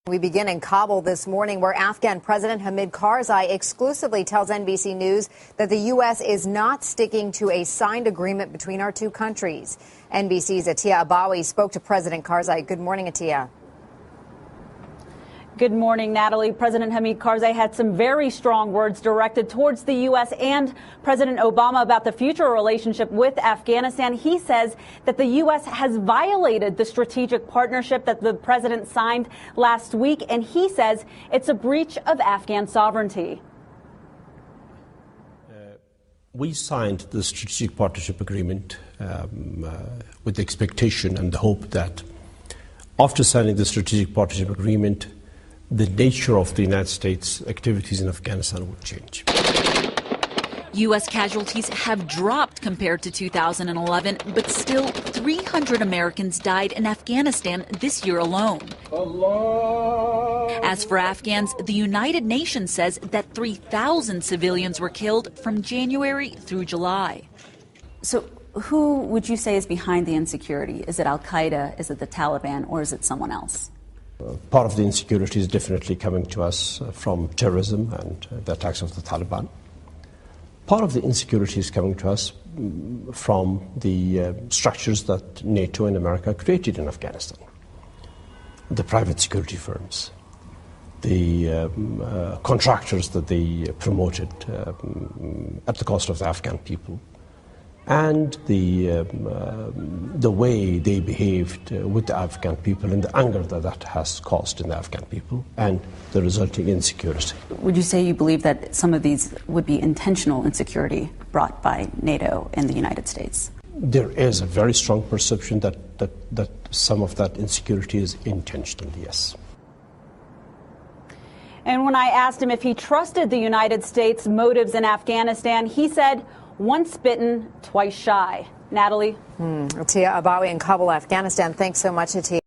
We begin in Kabul this morning, where Afghan President Hamid Karzai exclusively tells NBC News that the U.S. is not sticking to a signed agreement between our two countries. NBC's Atiya Abawi spoke to President Karzai. Good morning, Atiya. Good morning, Natalie. President Hamid Karzai had some very strong words directed towards the U.S. and President Obama about the future relationship with Afghanistan. He says that the U.S. has violated the strategic partnership that the president signed last week, and he says it's a breach of Afghan sovereignty. We signed the strategic partnership agreement with the expectation and the hope that after signing the strategic partnership agreement, the nature of the United States activities in Afghanistan would change. U.S. casualties have dropped compared to 2011, but still 300 Americans died in Afghanistan this year alone. As for Afghans, the United Nations says that 3,000 civilians were killed from January through July. So who would you say is behind the insecurity? Is it al-Qaeda, is it the Taliban, or is it someone else? Part of the insecurity is definitely coming to us from terrorism and the attacks of the Taliban. Part of the insecurity is coming to us from the structures that NATO and America created in Afghanistan. The private security firms, the contractors that they promoted at the cost of the Afghan people, and the way they behaved with the Afghan people and the anger that that has caused in the Afghan people and the resulting insecurity. Would you say you believe that some of these would be intentional insecurity brought by NATO and the United States? There is a very strong perception that some of that insecurity is intentional, yes. And when I asked him if he trusted the United States' motives in Afghanistan, he said, once bitten, twice shy. Natalie? Atiya Abawi in Kabul, Afghanistan. Thanks so much, Atiya.